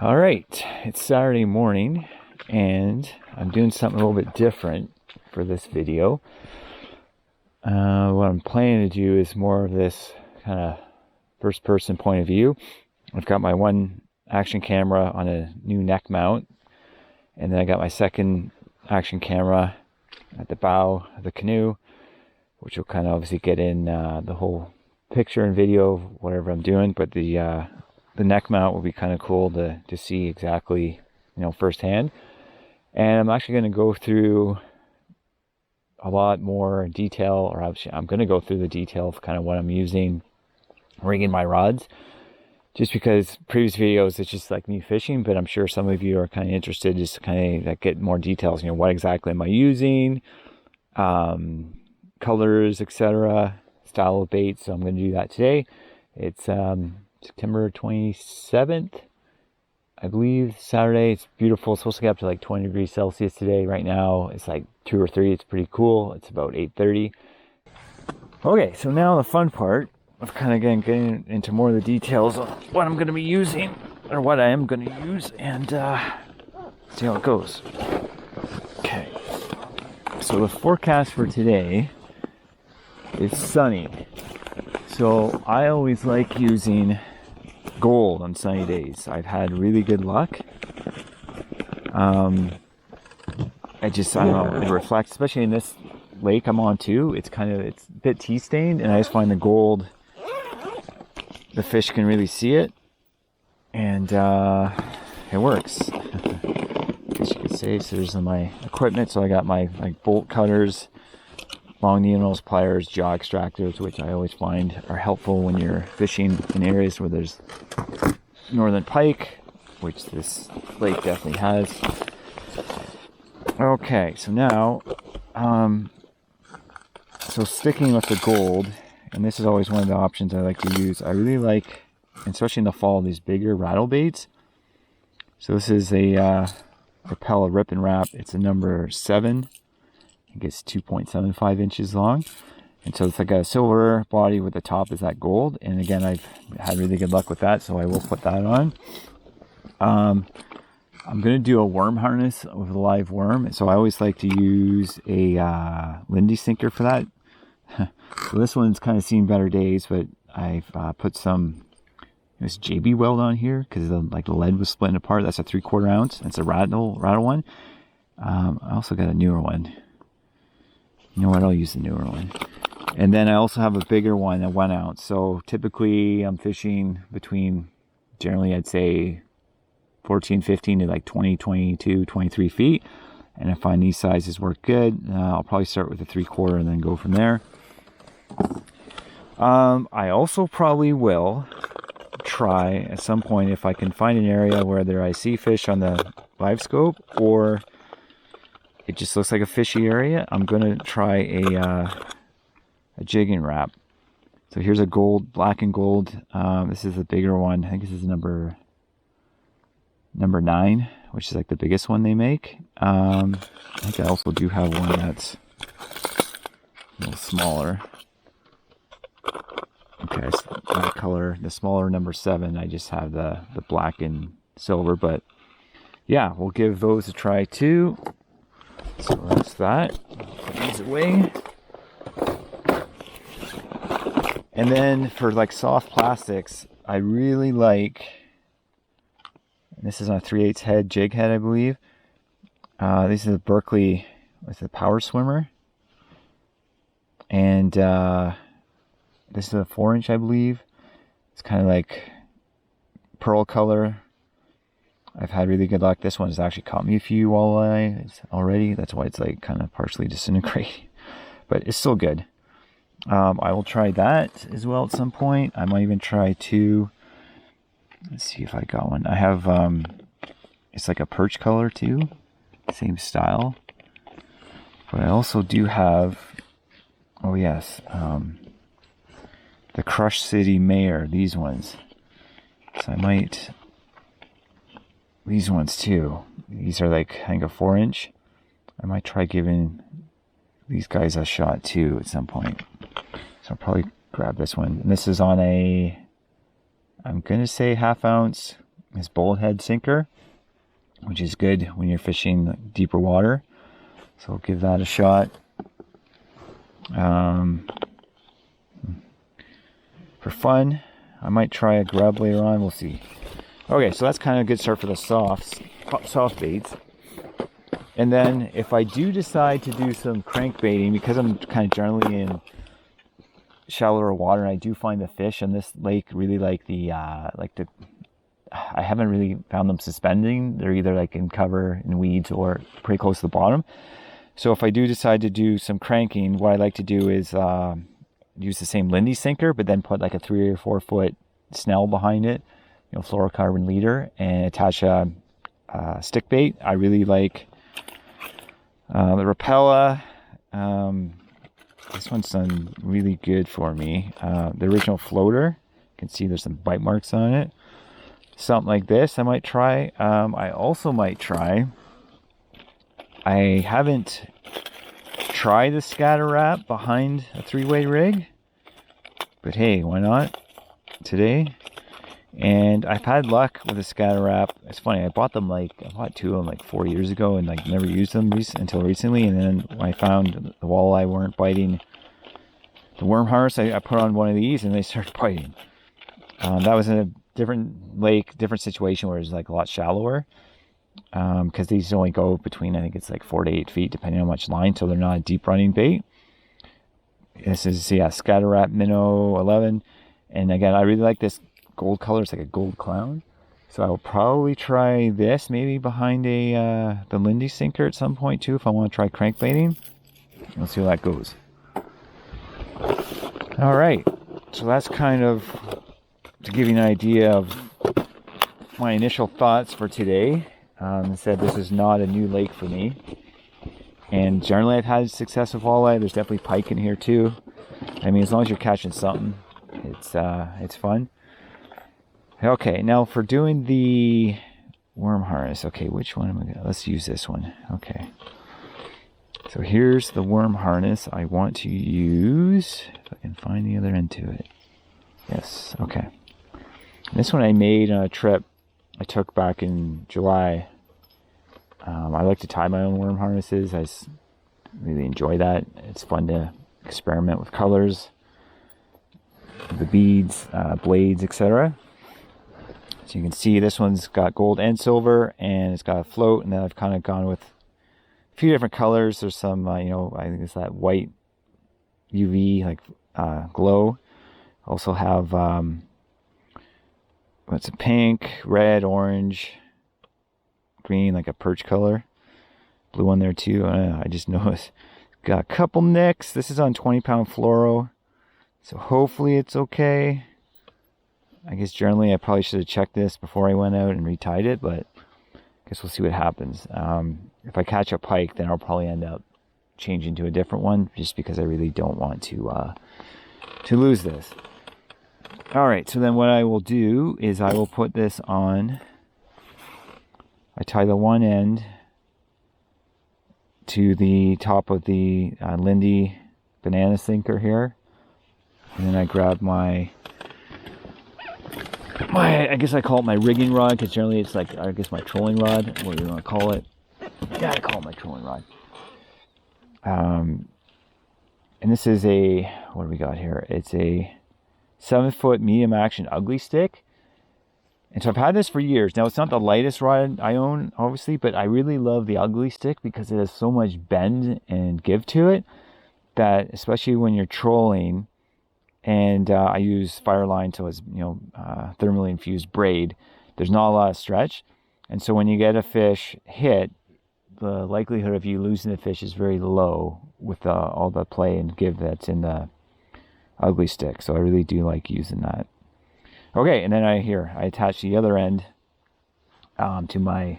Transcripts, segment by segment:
All right, it's Saturday morning and I'm doing something a little bit different for this video. What I'm planning to do is more of this kind of first person point of view. I've got my one action camera on a new neck mount, and then I got my second action camera at the bow of the canoe, which will kind of obviously get in the whole picture and video of whatever I'm doing, but the neck mount will be kind of cool to see exactly, firsthand. And I'm actually going to go through a lot more detail, or actually I'm going to go through the detail of kind of what I'm using, rigging my rods, just because previous videos it's just like me fishing, but I'm sure some of you are kind of interested just to kind of get more details, what exactly am I using, colors, etc., style of bait. So I'm going to do that today. It's September 27th, I believe, Saturday. It's beautiful. It's supposed to get up to like 20 degrees Celsius today. Right now it's like 2 or 3. It's pretty cool. It's about 8:30. Okay, so now the fun part of kind of getting into more of the details of what I'm going to be using, or what I am going to use, and see how it goes. Okay, so the forecast for today is sunny. So I always like using gold on sunny days. I've had really good luck. I don't know, it reflects, especially in this lake I'm on too. It's a bit tea stained, and I just find the gold, the fish can really see it, and it works. I guess you could say. So there's my equipment. So I got my bolt cutters, long needle nose pliers, jaw extractors, which I always find are helpful when you're fishing in areas where there's northern pike, which this lake definitely has. Okay, so now, so sticking with the gold, and this is always one of the options I like to use. I really like, especially in the fall, these bigger rattle baits. So this is a Rapala Rippin Rap. It's a number 7. I think it's 2.75 inches long, and so it's like a silver body with the top is that gold. And again, I've had really good luck with that, so I will put that on. I'm going to do a worm harness with a live worm, so I always like to use a Lindy sinker for that. So this one's kind of seen better days, but I've put some this JB weld on here because the lead was splitting apart. That's a 3/4 ounce. It's a rattle one. I also got a newer one. You know what, I'll use the newer one. And then I also have a bigger one, a 1 ounce. So typically I'm fishing between, generally I'd say 14, 15 to like 20, 22, 23 feet. And I find these sizes work good. I'll probably start with a 3/4 and then go from there. I also probably will try at some point, if I can find an area where I see fish on the live scope, or it just looks like a fishy area, I'm going to try a jigging rap. So here's a gold, black and gold. This is the bigger one. I think this is number 9, which is like the biggest one they make. I think I also do have one that's a little smaller. Okay, so my color, the smaller number 7, I just have the black and silver. But yeah, we'll give those a try too. So that's that. Put these away. And then for like soft plastics, I really like, and this is on a 3/8 head jig head, I believe. This is a Berkley with a power swimmer. And this is a 4-inch, I believe. It's kind of like pearl color. I've had really good luck. This one has actually caught me a few walleye already. That's why it's like kind of partially disintegrating, but it's still good. I will try that as well at some point. I might even try to, let's see if I got one. I have, it's like a perch color too, same style. But I also do have, oh yes, the Crush City Mayor, these ones. So I might, these ones too. These are like, I think, a 4-inch. I might try giving these guys a shot too at some point. So I'll probably grab this one. And this is on a, I'm going to say 1/2 ounce this bullethead sinker, which is good when you're fishing deeper water. So I'll give that a shot. For fun, I might try a grub later on. We'll see. Okay, so that's kind of a good start for the soft baits. And then if I do decide to do some crankbaiting, because I'm kind of generally in shallower water, and I do find the fish in this lake really like I haven't really found them suspending. They're either like in cover in weeds or pretty close to the bottom. So if I do decide to do some cranking, what I like to do is use the same Lindy sinker, but then put like a 3 or 4 foot snell behind it, fluorocarbon leader, and attach a stick bait. I really like the Rapala. This one's done really good for me. The original floater, you can see there's some bite marks on it. Something like this I might try. I also might try, I haven't tried the scatter wrap behind a 3-way rig, but hey, why not today? And I've had luck with the scatter wrap. It's funny, I bought 2 of them like 4 years ago and like never used them until recently. And then when I found the walleye weren't biting the worm harness, I put on one of these and they started biting. That was in a different lake, different situation where it's like a lot shallower. Because these only go between, I think it's like 4 to 8 feet, depending on how much line, so they're not a deep running bait. This is, scatter wrap minnow 11, and again, I really like this gold color. It's like a gold clown, so I will probably try this maybe behind the Lindy sinker at some point too, if I want to try crankbaiting. We'll see how that goes. All right, so that's kind of to give you an idea of my initial thoughts for today. I said this is not a new lake for me, and generally I've had success with walleye. There's definitely pike in here too. I mean, as long as you're catching something, it's fun. Okay, now for doing the worm harness. Okay, which one am I gonna? Let's use this one. Okay, so here's the worm harness I want to use. If I can find the other end to it. Yes. Okay. This one I made on a trip I took back in July. I like to tie my own worm harnesses. I really enjoy that. It's fun to experiment with colors, the beads, blades, etc. So you can see this one's got gold and silver, and it's got a float. And then I've kind of gone with a few different colors. There's some, I think it's that white UV glow. Also have what's a pink, red, orange, green, like a perch color. Blue one there too. I just noticed. Got a couple nicks. This is on 20-pound fluoro, so hopefully it's okay. I guess generally I probably should have checked this before I went out and retied it, but I guess we'll see what happens. If I catch a pike, then I'll probably end up changing to a different one, just because I really don't want to lose this. All right, so then what I will do is I will put this on. I tie the one end to the top of the Lindy banana sinker here, and then I grab my I guess I call it my rigging rod, because generally it's like, I guess, my trolling rod. What do you want to call it? Yeah, I call it my trolling rod. And this is a, what do we got here? It's a 7-foot medium action ugly stick. And so I've had this for years. Now, it's not the lightest rod I own, obviously, but I really love the ugly stick because it has so much bend and give to it that, especially when you're trolling, and I use Fireline, so it's, thermally infused braid, there's not a lot of stretch. And so when you get a fish hit, the likelihood of you losing the fish is very low with all the play and give that's in the ugly stick. So I really do like using that. Okay, and then I attach the other end to my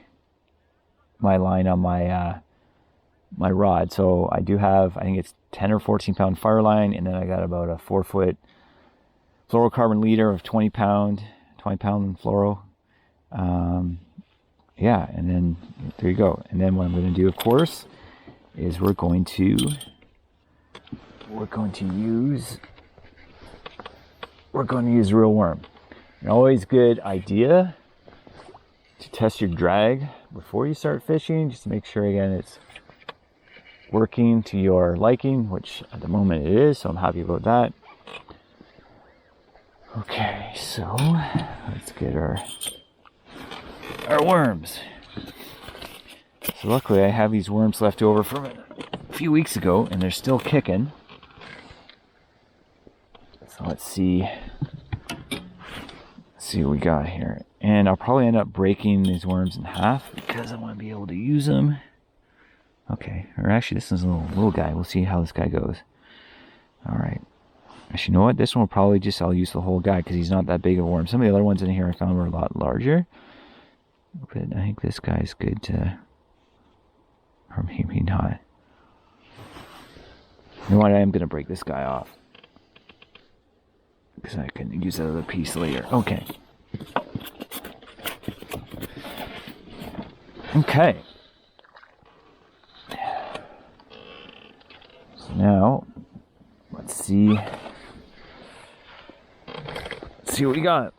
line on my rod. So I do have, I think it's 10 or 14 pound Fireline, and then I got about a 4-foot fluorocarbon leader of 20 pound fluoro. Yeah, and then there you go. And then what I'm going to do, of course, is we're going to use real worm. An always good idea to test your drag before you start fishing, just to make sure again it's working to your liking, which at the moment it is, so I'm happy about that. Okay, so let's get our worms. So luckily I have these worms left over from a few weeks ago and they're still kicking. So let's see what we got here. And I'll probably end up breaking these worms in half because I want to be able to use them. Okay, or actually this is a little guy. We'll see how this guy goes. Alright. Actually, you know what? This one will probably just, I'll use the whole guy because he's not that big of a worm. Some of the other ones in here I found were a lot larger. But I think this guy's good to, or maybe not. You know what? I am going to break this guy off, because I can use that other piece later. Okay. Okay. So now, let's see what we got.